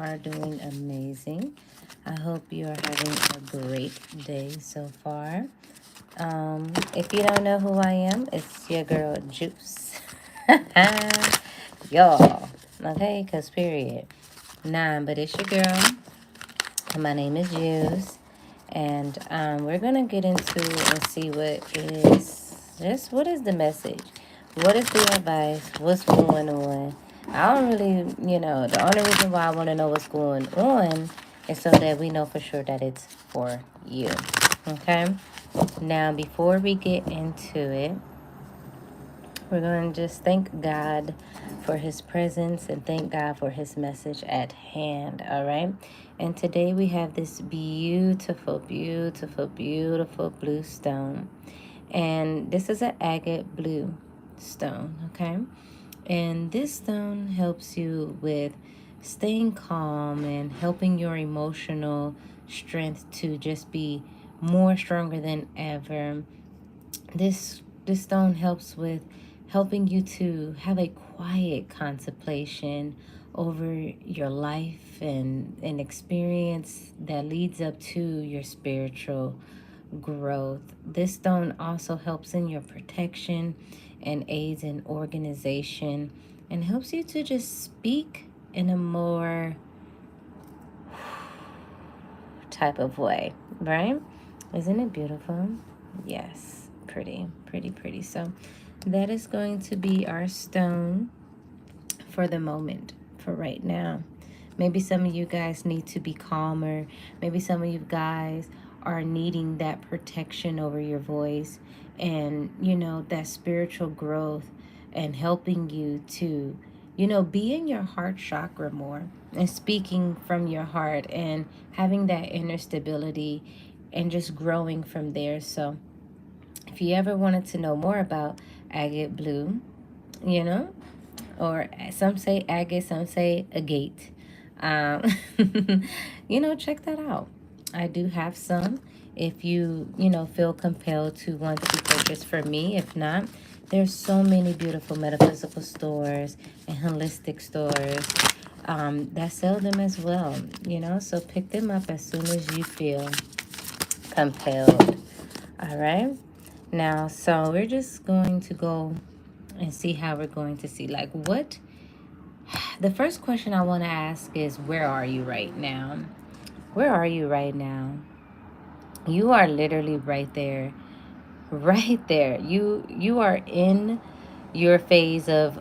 are doing amazing. I hope you are having a great day so far. If you don't know who I am, it's your girl Juice. Y'all. Okay, because period. Nah, but it's your girl. My name is Juice. And we're going to get into and see what is the message? What is the advice? What's going on? I don't really, the only reason why I want to know what's going on is so that we know for sure that it's for you. Okay? Now, before we get into it, we're going to just thank God for his presence and thank God for his message at hand, all right? And today we have this beautiful, beautiful, beautiful blue stone. And this is an agate blue stone, okay? And this stone helps you with staying calm and helping your emotional strength to just be more stronger than ever. This stone helps with helping you to have a quiet contemplation over your life and an experience that leads up to your spiritual growth. This stone also helps in your protection and aids in organization and helps you to just speak in a more type of way, right? Isn't it beautiful? Yes, pretty, pretty, pretty. So that is going to be our stone for the moment, for right now. Maybe some of you guys need to be calmer. Maybe some of you guys are needing that protection over your voice and, that spiritual growth and helping you to, be in your heart chakra more and speaking from your heart and having that inner stability and just growing from there. So if you ever wanted to know more about agate blue, you know, or some say agate, some say agate. Um, check that out. I do have some. If you, feel compelled to want to purchase for me, if not, there's so many beautiful metaphysical stores and holistic stores that sell them as well, so pick them up as soon as you feel compelled. All right. Now, so we're just going to go and see how we're going to see like what the first question I want to ask is, where are you right now? Where are you right now? You are literally right there. Right there. You are in your phase of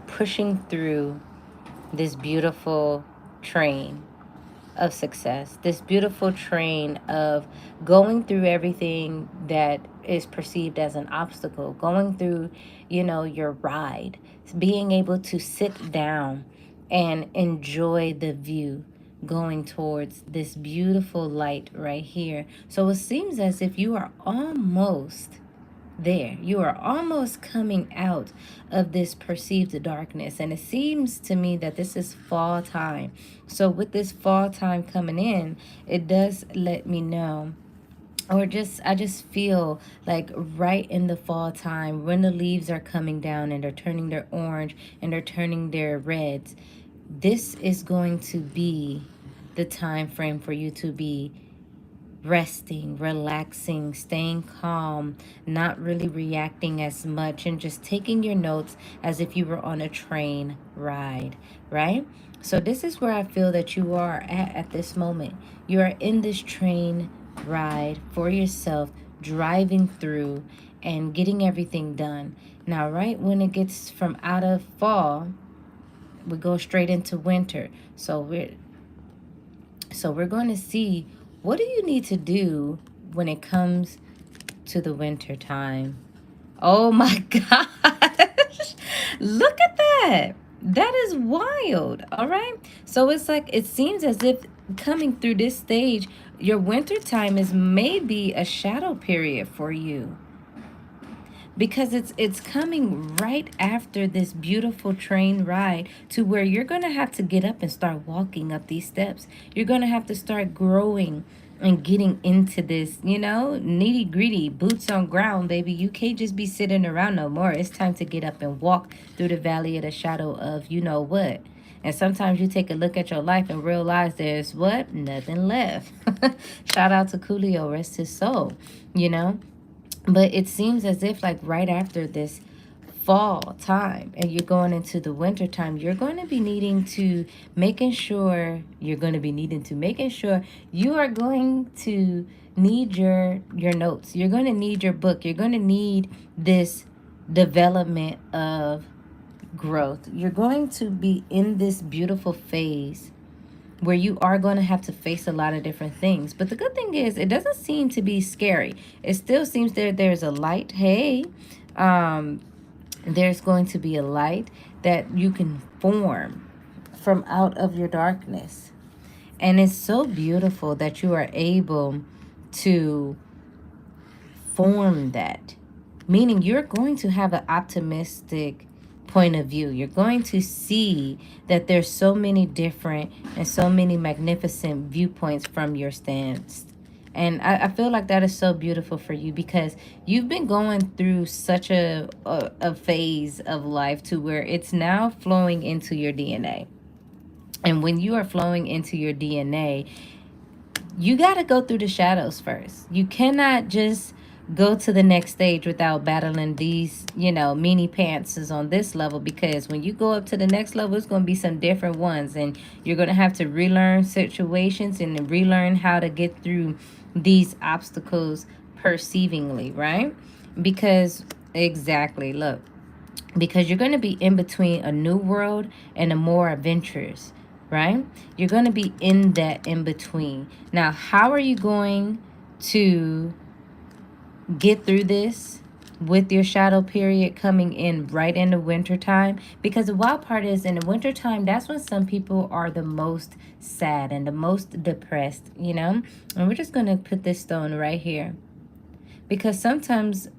pushing through this beautiful train of success, this beautiful train of going through everything that is perceived as an obstacle, going through, your ride, being able to sit down and enjoy the view going towards this beautiful light right here. So it seems as if you are almost there. You are almost coming out of this perceived darkness. And it seems to me that this is fall time. So with this fall time coming in, it does let me know, or just I just feel like right in the fall time when the leaves are coming down and they're turning their orange and they're turning their reds, this is going to be the time frame for you to be resting, relaxing, staying calm, not really reacting as much, and just taking your notes as if you were on a train ride, right? So this is where I feel that you are at this moment. You are in this train ride for yourself, driving through and getting everything done. Now, right when it gets from out of fall, we go straight into winter. So we're going to see, what do you need to do when it comes to the winter time? Oh my gosh. Look at that. That is wild. All right. So it's like, it seems as if coming through this stage, your winter time is maybe a shadow period for you, because it's coming right after this beautiful train ride to where you're going to have to get up and start walking up these steps. You're going to have to start growing and getting into this, nitty gritty, boots on ground, baby. You can't just be sitting around no more. It's time to get up and walk through the valley of the shadow of, you know what. And sometimes you take a look at your life and realize there's what? Nothing left. Shout out to Coolio, rest his soul, you know? But it seems as if like right after this fall time and you're going into the winter time, you're going to be needing to making sure you are going to need your notes. You're going to need your book. You're going to need this development of growth. You're going to be in this beautiful phase where you are going to have to face a lot of different things. But the good thing is it doesn't seem to be scary. It still seems there's a light. Hey, there's going to be a light that you can form from out of your darkness. And it's so beautiful that you are able to form that, meaning you're going to have an optimistic point of view. You're going to see that there's so many different and so many magnificent viewpoints from your stance. And I feel like that is so beautiful for you because you've been going through such a phase of life to where it's now flowing into your DNA. And when you are flowing into your DNA, you got to go through the shadows first. You cannot just go to the next stage without battling these, meanie pantses on this level, because when you go up to the next level, it's going to be some different ones, and you're going to have to relearn situations and relearn how to get through these obstacles perceivingly, right? Because exactly, look, because you're going to be in between a new world and a more adventurous, right? You're going to be in that in between. Now, how are you going to get through this with your shadow period coming in right in the winter time? Because the wild part is in the winter time, that's when some people are the most sad and the most depressed, And we're just going to put this stone right here. Because sometimes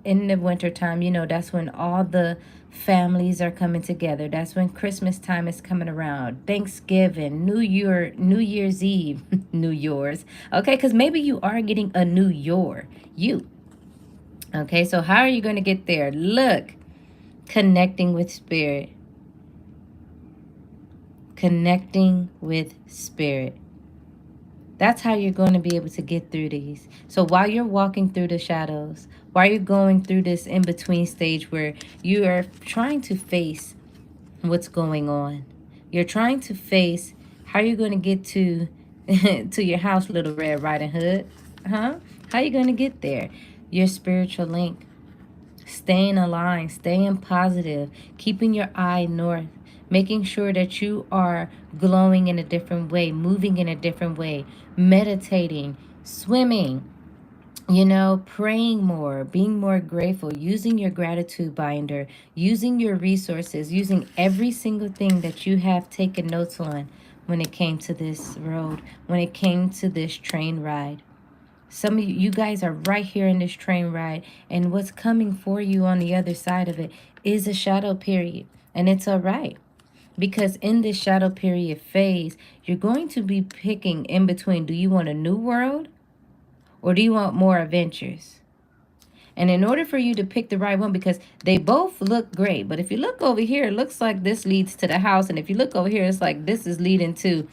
in the winter time, that's when all the families are coming together. That's when Christmas time is coming around, Thanksgiving, New Year's Eve, New Year's. Okay, because maybe you are getting a new you. Okay, so how are you going to get there? Look, connecting with spirit. Connecting with spirit. That's how you're going to be able to get through these. So while you're walking through the shadows, while you're going through this in-between stage where you are trying to face what's going on, you're trying to face how you're going to get to to your house, Little Red Riding Hood. How are you going to get there? Your spiritual link. Staying aligned, staying positive, keeping your eye north, making sure that you are glowing in a different way, moving in a different way, meditating, swimming, praying more, being more grateful, using your gratitude binder, using your resources, using every single thing that you have taken notes on when it came to this road, when it came to this train ride. Some of you guys are right here in this train ride, and what's coming for you on the other side of it is a shadow period. And it's all right, because in this shadow period phase, you're going to be picking in between. Do you want a new world or do you want more adventures? And in order for you to pick the right one, because they both look great, but if you look over here, it looks like this leads to the house. And if you look over here, it's like this is leading to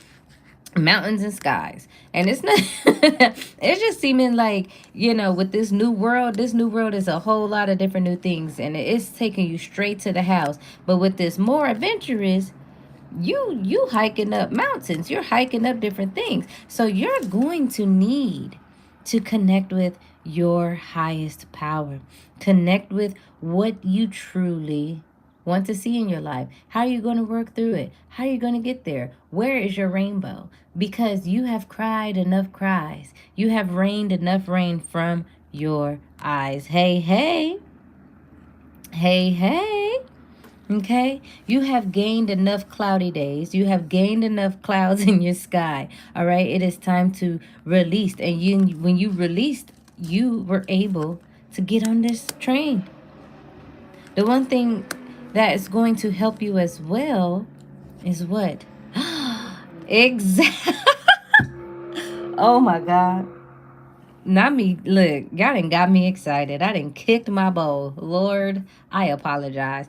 mountains and skies. And it's not it's just seeming like, with this new world is a whole lot of different new things, and it's taking you straight to the house. But with this more adventurous, you hiking up mountains, you're hiking up different things. So you're going to need to connect with your highest power, connect with what you truly want to see in your life. How are you going to work through it? How are you going to get there? Where is your rainbow? Because you have cried enough cries. You have rained enough rain from your eyes. Hey, hey. Hey, hey. Okay? You have gained enough cloudy days. You have gained enough clouds in your sky. All right? It is time to release. And when you released, you were able to get on this train. The one thing that is going to help you as well is what? Exactly. Oh my God. Not me. Look, y'all done got me excited. I done kicked my bowl. Lord, I apologize.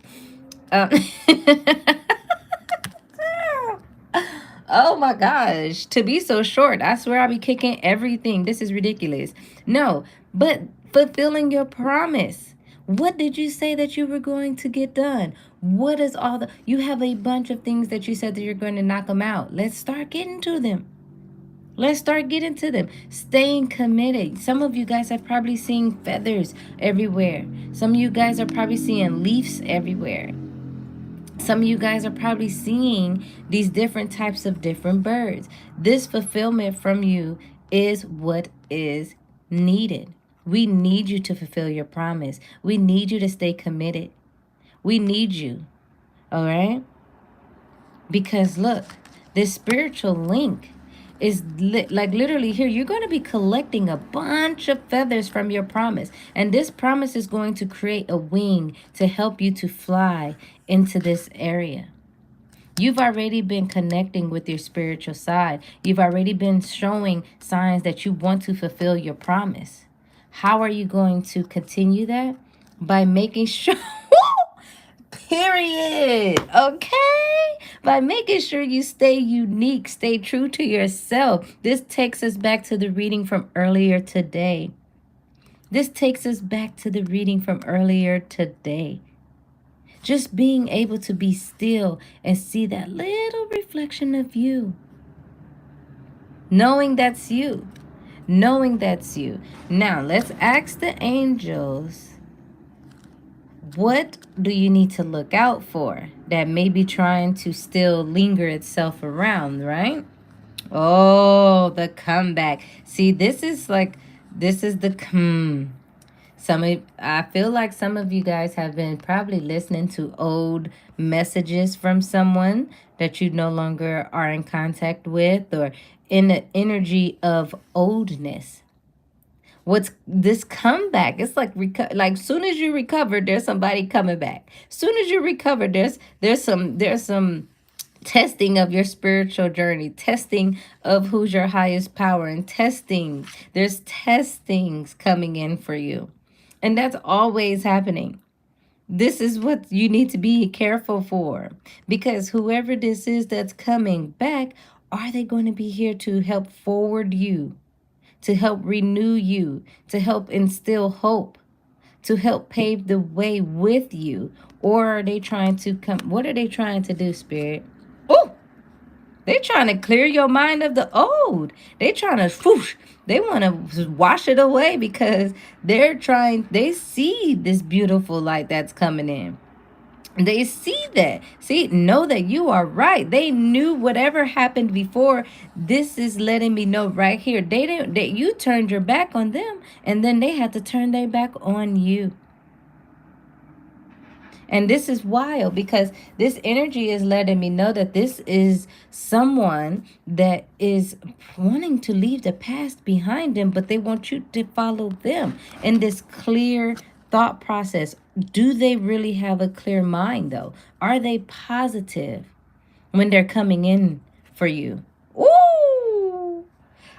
Oh my gosh. To be so short, I swear I'll be kicking everything. This is ridiculous. No, but fulfilling your promise. What did you say that you were going to get done? What is all the... You have a bunch of things that you said that you're going to knock them out. Let's start getting to them. Let's start getting to them. Staying committed. Some of you guys are probably seeing feathers everywhere. Some of you guys are probably seeing leaves everywhere. Some of you guys are probably seeing these different types of different birds. This fulfillment from you is what is needed. We need you to fulfill your promise. We need you to stay committed. We need you. All right? Because look, this spiritual link is like literally here. You're going to be collecting a bunch of feathers from your promise. And this promise is going to create a wing to help you to fly into this area. You've already been connecting with your spiritual side. You've already been showing signs that you want to fulfill your promise. How are you going to continue that? By making sure... Period. Okay? By making sure you stay unique, stay true to yourself. This takes us back to the reading from earlier today. This takes us back to the reading from earlier today. Just being able to be still and see that little reflection of you. Knowing that's you. Knowing that's you. Now, let's ask the angels, what do you need to look out for that may be trying to still linger itself around, right? Oh, the comeback. See, this is the I feel like some of you guys have been probably listening to old messages from someone that you no longer are in contact with, or in the energy of oldness. What's this comeback? It's like soon as you recover, there's somebody coming back. Soon as you recover, there's some testing of your spiritual journey, testing of who's your highest power, and testing. There's testings coming in for you. And that's always happening. This is what you need to be careful for, because whoever this is that's coming back, are they going to be here to help forward you, to help renew you, to help instill hope, to help pave the way with you? Or are they trying to come? What are they trying to do, Spirit? Oh, they're trying to clear your mind of the old. They're trying to whoosh. They want to wash it away, because they see this beautiful light that's coming in. They see that. See, know that you are right. They knew whatever happened before. This is letting me know right here. You turned your back on them, and then they had to turn their back on you. And this is wild, because this energy is letting me know that this is someone that is wanting to leave the past behind them, but they want you to follow them in this clear thought process. Do they really have a clear mind, though? Are they positive when they're coming in for you? Ooh,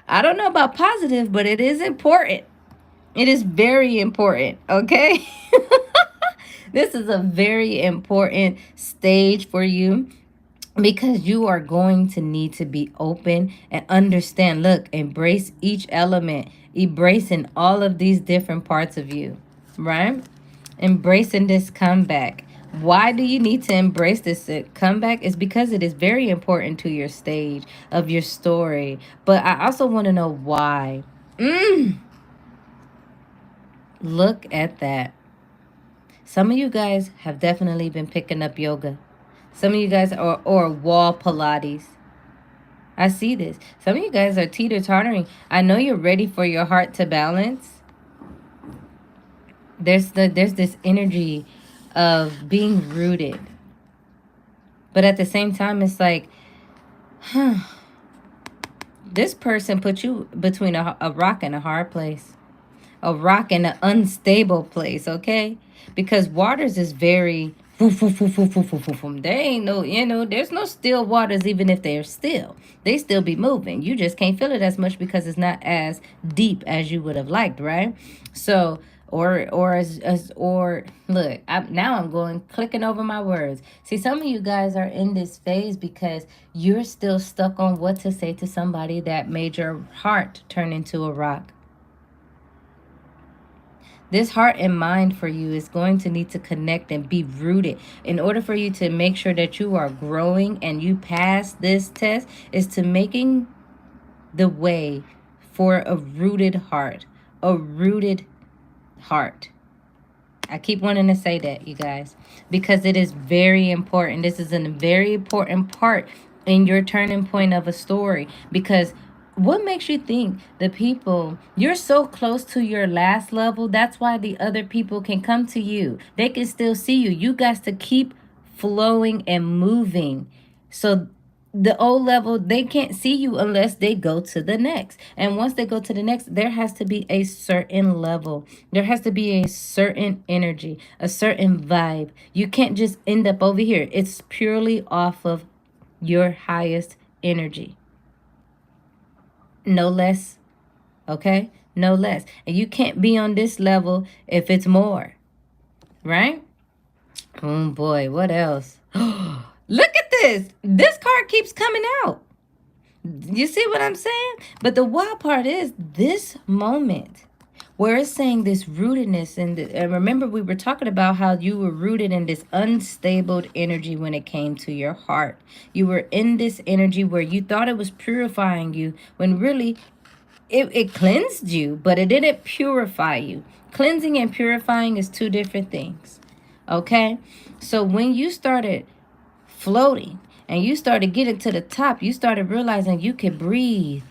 I don't know about positive, but it is important. It is very important, okay? This is a very important stage for you, because you are going to need to be open and understand. Look, embrace each element, embracing all of these different parts of you, right? Embracing this comeback. Why do you need to embrace this comeback? Is because it is very important to your stage of your story. But I also want to know why. Look at that. Some of you guys have definitely been picking up yoga. Some of you guys are or wall Pilates. I see this. Some of you guys are teeter-tottering. I know you're ready for your heart to balance. There's this energy of being rooted. But at the same time, it's like, this person put you between a rock and a hard place. A rock and an unstable place, okay? Because waters is very... There ain't no, there's no still waters. Even if they're still, they still be moving. You just can't feel it as much because it's not as deep as you would have liked, right? So or look, now I'm going clicking over my words. See, some of you guys are in this phase because you're still stuck on what to say to somebody that made your heart turn into a rock. This heart and mind for you is going to need to connect and be rooted. In order for you to make sure that you are growing and you pass this test, is to making the way for a rooted heart. A rooted heart. I keep wanting to say that, you guys, because it is very important. This is a very important part in your turning point of a story, because what makes you think the people, you're so close to your last level, that's why the other people can come to you. They can still see you. You guys to keep flowing and moving. So the old level, they can't see you unless they go to the next. And once they go to the next, there has to be a certain level. There has to be a certain energy, a certain vibe. You can't just end up over here. It's purely off of your highest energy. No less. Okay? No less. And you can't be on this level if it's more. Right? Oh boy, what else? Look at this. This card keeps coming out. You see what I'm saying? But the wild part is this moment where it's saying this rootedness. And remember, we were talking about how you were rooted in this unstable energy when it came to your heart. You were in this energy where you thought it was purifying you, when really it cleansed you, but it didn't purify you. Cleansing and purifying is two different things. Okay? So when you started floating and you started getting to the top, you started realizing you could breathe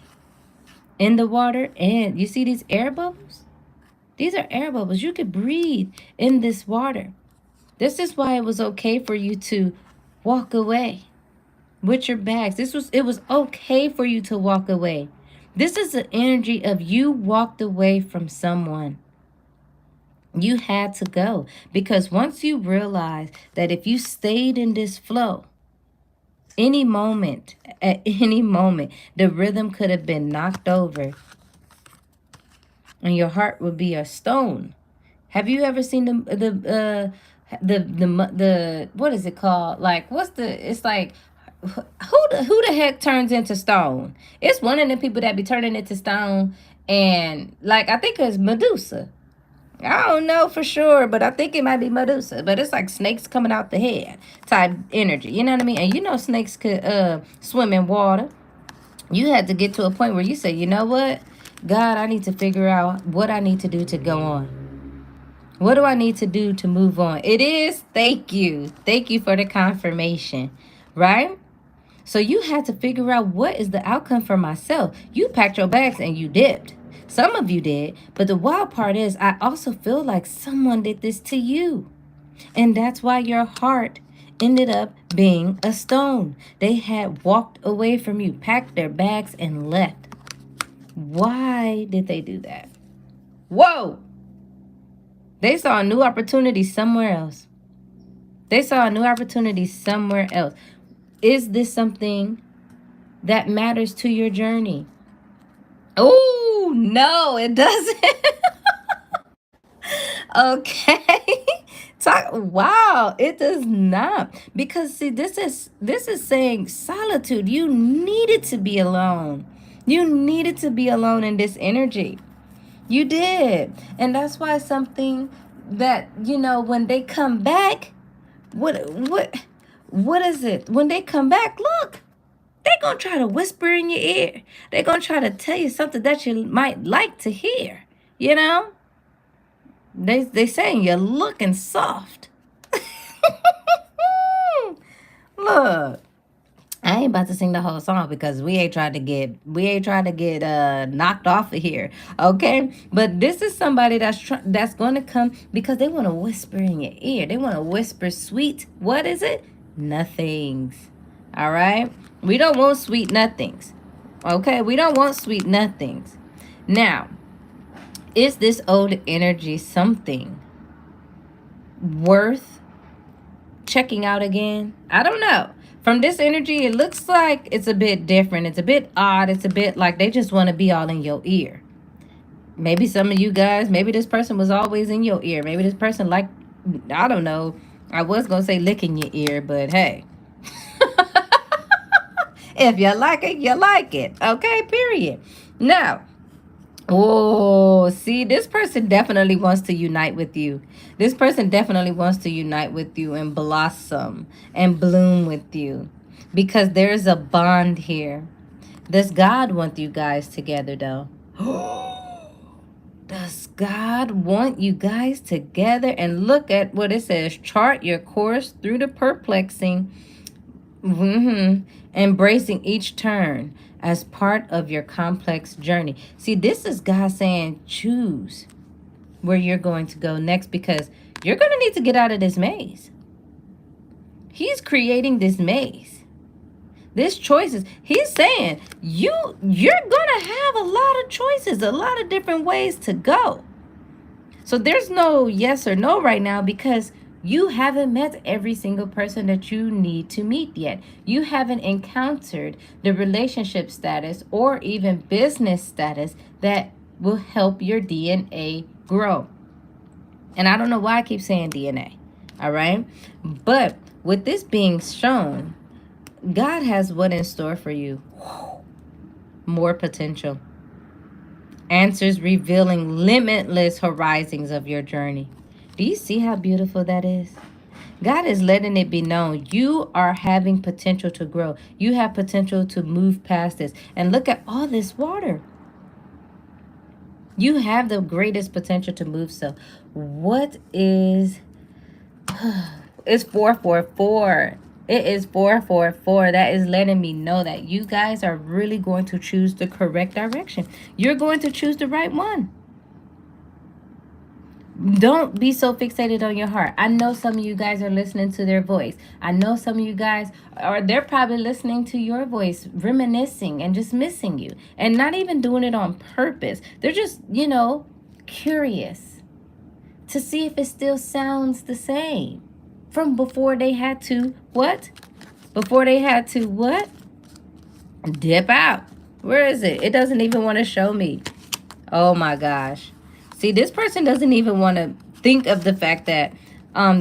in the water. And you see these air bubbles? These are air bubbles. You could breathe in this water. This is why it was okay for you to walk away with your bags. It was okay for you to walk away. This is the energy of you walked away from someone. You had to go, because once you realize that if you stayed in this flow, at any moment, the rhythm could have been knocked over and your heart would be a stone. Have you ever seen the what is it called? Like, it's like, who the heck turns into stone? It's one of the people that be turning into stone, and like, I think it's Medusa. I don't know for sure, but I think it might be Medusa. But it's like snakes coming out the head type energy. You know what I mean? And you know snakes could swim in water. You had to get to a point where you say, you know what? God, I need to figure out what I need to do to go on. What do I need to do to move on? It is, thank you. Thank you for the confirmation, right? So you had to figure out, what is the outcome for myself? You packed your bags and you dipped. Some of you did, but the wild part is I also feel like someone did this to you. And that's why your heart ended up being a stone. They had walked away from you, packed their bags and left. Why did they do that? Whoa! They saw a new opportunity somewhere else. They saw a new opportunity somewhere else. Is this something that matters to your journey? Oh, no, it doesn't. Okay. Wow, it does not. Because see, this is saying solitude. You needed to be alone. You needed to be alone in this energy. You did. And that's why something that, you know, when they come back, what is it? When they come back, look, they're going to try to whisper in your ear. They're going to try to tell you something that you might like to hear. You know? They saying you're looking soft. Look, I ain't about to sing the whole song because we ain't trying to get knocked off of here, okay? But this is somebody that's going to come because they want to whisper in your ear. They want to whisper sweet. What is it? Nothings. All right? We don't want sweet nothings. Okay? We don't want sweet nothings. Now, is this old energy something worth checking out again? I don't know. From this energy, it looks like it's a bit different. It's a bit odd. It's a bit like they just want to be all in your ear. Maybe some of you guys, maybe this person was always in your ear. Maybe this person like, I don't know. I was going to say licking your ear, but hey. If you like it, you like it. Okay, period. Now, oh, see, this person definitely wants to unite with you. This person definitely wants to unite with you and blossom and bloom with you because there's a bond here. Does God want you guys together, though? Does God want you guys together? And look at what it says. Chart your course through the perplexing. Embracing each turn as part of your complex journey. See, this is God saying choose where you're going to go next because you're going to need to get out of this maze. He's creating this maze. This choices. He's saying you're going to have a lot of choices, a lot of different ways to go. So there's no yes or no right now because you haven't met every single person that you need to meet yet. You haven't encountered the relationship status or even business status that will help your DNA grow. And I don't know why I keep saying DNA. All right. But with this being shown, God has what in store for you? More potential. Answers revealing limitless horizons of your journey. Do you see how beautiful that is? God is letting it be known you are having potential to grow. You have potential to move past this. And look at all this water. You have the greatest potential to move. So what is... It's 444. It is 444. That is letting me know that you guys are really going to choose the correct direction. You're going to choose the right one. Don't be so fixated on your heart. I know some of you guys are listening to their voice. I know some of you guys they're probably listening to your voice, reminiscing and just missing you and not even doing it on purpose. They're just, curious to see if it still sounds the same from before they had to what? Before they had to what? Dip out. Where is it? It doesn't even want to show me. Oh my gosh. See, this person doesn't even want to think of the fact that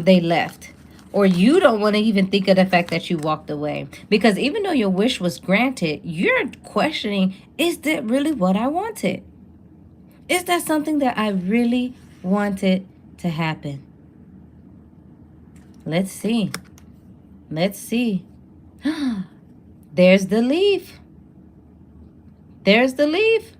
they left. Or you don't want to even think of the fact that you walked away. Because even though your wish was granted, you're questioning, is that really what I wanted? Is that something that I really wanted to happen? Let's see. Let's see. There's the leaf. There's the leaf.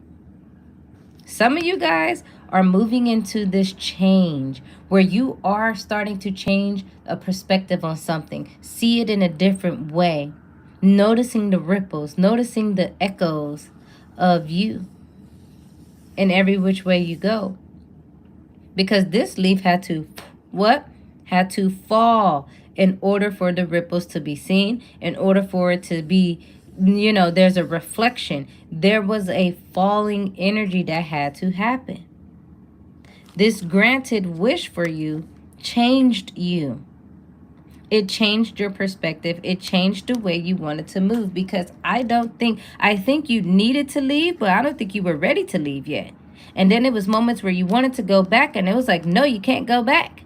Some of you guys are moving into this change where you are starting to change a perspective on something. See it in a different way. Noticing the ripples, noticing the echoes of you in every which way you go. Because this leaf had to, what? Had to fall in order for the ripples to be seen, in order for it to be, there's a reflection. There was a falling energy that had to happen. This granted wish for you changed you. It changed your perspective. It changed the way you wanted to move because I think you needed to leave, but I don't think you were ready to leave yet. And then it was moments where you wanted to go back and it was like, no, you can't go back.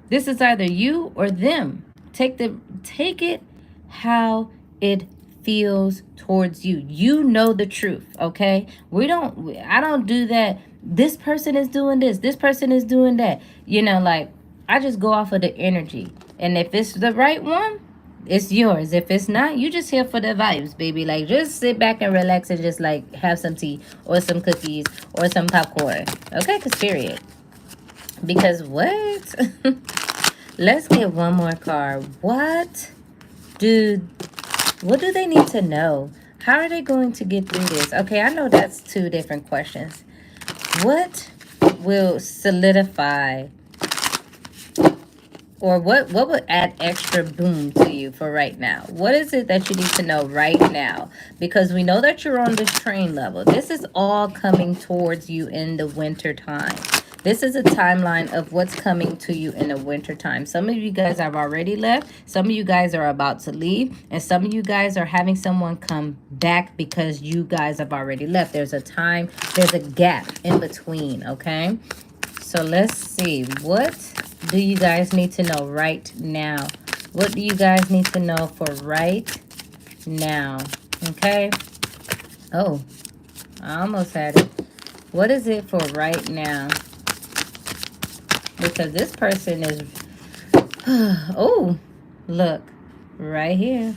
This is either you or them. Take it how it feels towards you. You know the truth, okay? I don't do that. This person is doing this. This person is doing that. I just go off of the energy. And if it's the right one, it's yours. If it's not, you just here for the vibes, baby. Like, just sit back and relax and just, have some tea or some cookies or some popcorn. Okay? Because period. Because what? Let's get one more card. What do they need to know? How are they going to get through this? Okay, I know that's two different questions. What will solidify or what would add extra boom to you for right now? What is it that you need to know right now? Because we know that you're on this train level. This is all coming towards you in the winter time. This is a timeline of what's coming to you in the winter time. Some of you guys have already left. Some of you guys are about to leave. And some of you guys are having someone come back because you guys have already left. There's a time, there's a gap in between, okay? So let's see. What do you guys need to know right now? What do you guys need to know for right now? Okay. Oh, I almost had it. What is it for right now? Because this person is, oh, look, right here.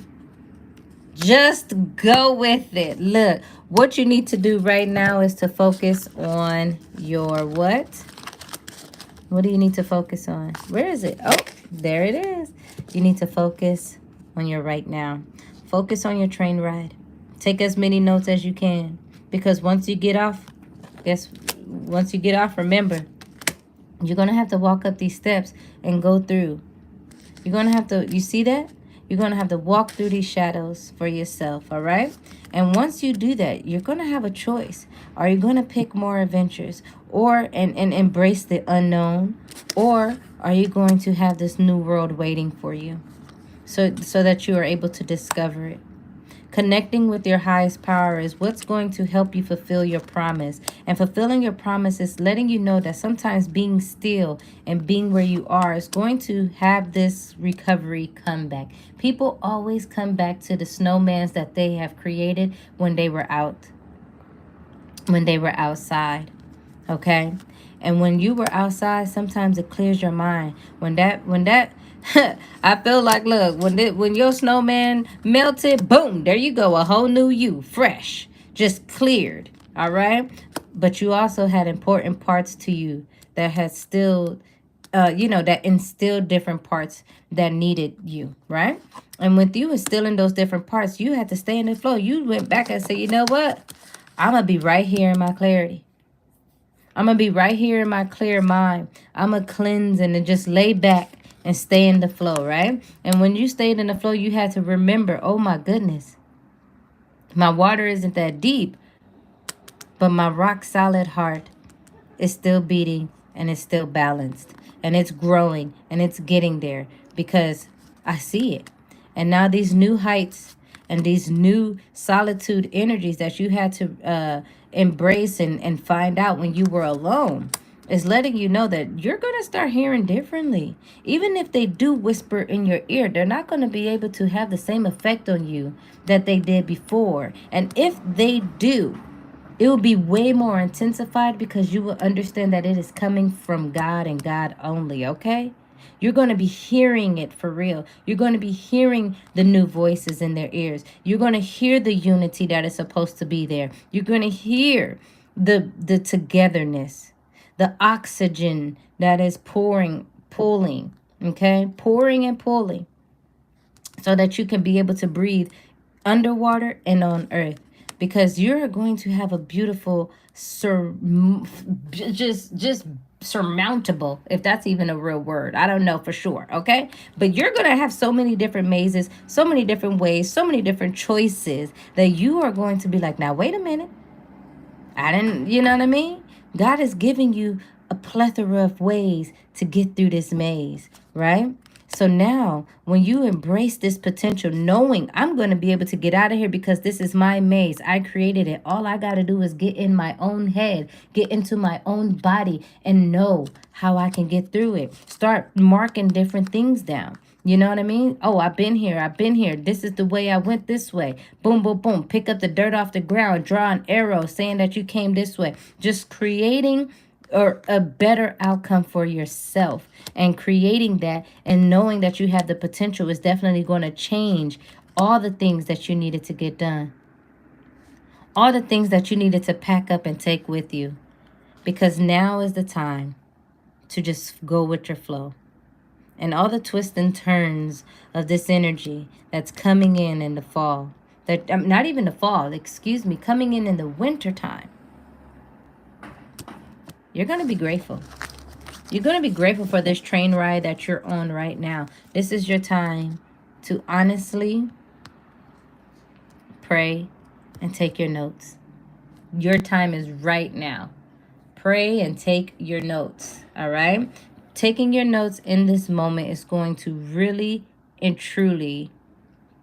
Just go with it. Look, what you need to do right now is to focus on your what? What do you need to focus on? Where is it? Oh, there it is. You need to focus on your right now. Focus on your train ride. Take as many notes as you can. Because once you get off, remember, you're going to have to walk up these steps and go through. You're going to have to, you see that? You're going to have to walk through these shadows for yourself, all right? And once you do that, you're going to have a choice. Are you going to pick more adventures or and embrace the unknown? Or are you going to have this new world waiting for you so that you are able to discover it? Connecting with your highest power is what's going to help you fulfill your promise. And fulfilling your promise is letting you know that sometimes being still and being where you are is going to have this recovery comeback. People always come back to the snowmans that they have created when they were outside. Okay? And when you were outside, sometimes it clears your mind. When that I feel like, look, when your snowman melted, boom, there you go, a whole new you, fresh, just cleared, all right? But you also had important parts to you that had still, that instilled different parts that needed you, right? And with you instilling those different parts, you had to stay in the flow. You went back and said, you know what? I'm going to be right here in my clarity. I'm going to be right here in my clear mind. I'm going to cleanse and then just lay back and stay in the flow, right? And when you stayed in the flow, you had to remember, oh my goodness, my water isn't that deep, but my rock solid heart is still beating and it's still balanced and it's growing and it's getting there because I see it. And now these new heights and these new solitude energies that you had to embrace and find out when you were alone is letting you know that you're going to start hearing differently. Even if they do whisper in your ear, they're not going to be able to have the same effect on you that they did before. And if they do, it will be way more intensified because you will understand that it is coming from God and God only, okay? You're going to be hearing it for real. You're going to be hearing the new voices in their ears. You're going to hear the unity that is supposed to be there. You're going to hear the togetherness, the oxygen that is pulling, okay? Pouring and pulling so that you can be able to breathe underwater and on earth. Because you're going to have a beautiful, just surmountable, if that's even a real word. I don't know for sure, okay? But you're going to have so many different mazes, so many different ways, so many different choices that you are going to be like, now, wait a minute. You know what I mean? God is giving you a plethora of ways to get through this maze, right? So now, when you embrace this potential, knowing I'm going to be able to get out of here because this is my maze, I created it. All I got to do is get in my own head, get into my own body, and know how I can get through it. Start marking different things down. You know what I mean? Oh, I've been here. This is the way I went this way. Boom, boom, boom. Pick up the dirt off the ground. Draw an arrow saying that you came this way. Just creating or a better outcome for yourself, and creating that and knowing that you have the potential is definitely going to change all the things that you needed to get done, all the things that you needed to pack up and take with you, because now is the time to just go with your flow. And all the twists and turns of this energy that's coming in the fall, that not even the fall, excuse me, coming in the winter time, you're going to be grateful. You're going to be grateful for this train ride that you're on right now. This is your time to honestly pray and take your notes. Your time is right now. pray and take your notes. All right. Taking your notes in this moment is going to really and truly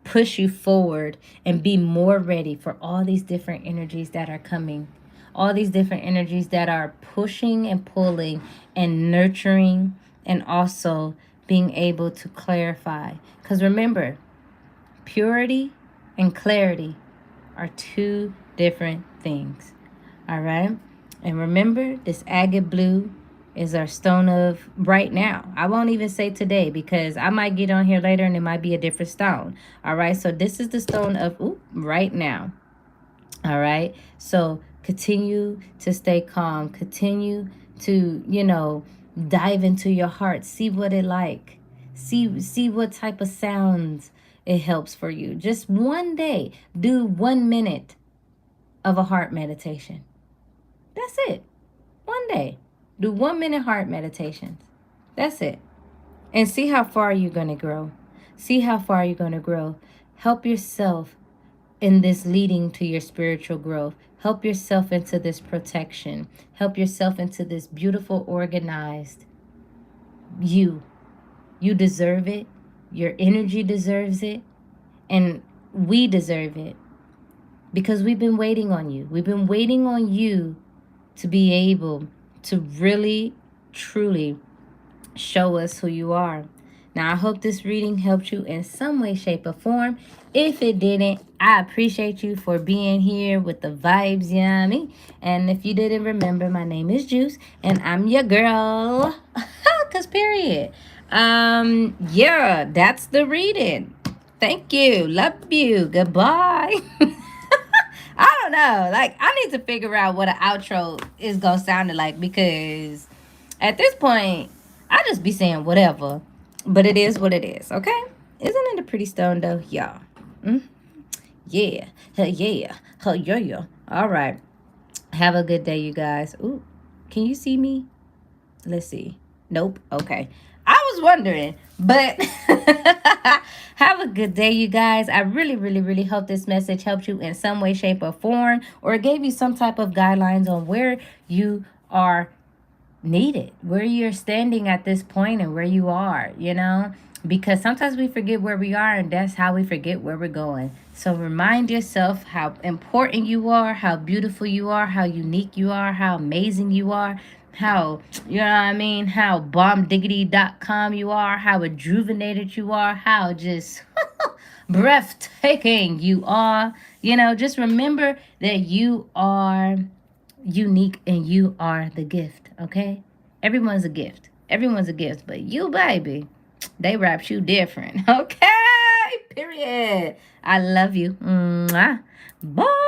push you forward and be more ready for all these different energies that are coming. All these different energies that are pushing and pulling and nurturing and also being able to clarify. Because remember, purity and clarity are two different things. All right. And remember, this agate blue is our stone of right now. I won't even say today because I might get on here later and it might be a different stone. All right. So this is the stone of right now. All right. So continue to stay calm. Continue to, dive into your heart. See what it like. See what type of sounds it helps for you. Just one day, do 1 minute of a heart meditation. That's it. One day. Do 1 minute heart meditations. That's it. And see how far you're going to grow. See how far you're going to grow. Help yourself in this leading to your spiritual growth. Help yourself into this protection. Help yourself into this beautiful, organized you. You deserve it. Your energy deserves it. And we deserve it. Because we've been waiting on you. We've been waiting on you to be able to really, truly show us who you are. Now, I hope this reading helped you in some way, shape, or form. If it didn't, I appreciate you for being here with the vibes, yummy. And if you didn't remember, my name is Juice, and I'm your girl. Cause period. Yeah, that's the reading. Thank you. Love you. Goodbye. I don't know. Like, I need to figure out what an outro is gonna sound like because at this point, I just be saying whatever. But it is what it is, okay? Isn't it a pretty stone though? Y'all. Yeah. Yeah. Yeah. All right. Have a good day, you guys. Ooh, can you see me? Let's see. Nope. Okay. I was wondering, but have a good day, you guys. I really, really, really hope this message helped you in some way, shape, or form, or gave you some type of guidelines on where you are needed, where you're standing at this point and where you are, because sometimes we forget where we are and that's how we forget where we're going. So remind yourself how important you are, how beautiful you are, how unique you are, how amazing you are, how, how bombdiggity.com you are, how rejuvenated you are, how just breathtaking you are. Just remember that you are unique and you are the gift, okay? Everyone's a gift. Everyone's a gift, but you, baby, they wrapped you different, okay? Period. I love you. Mwah. Bye.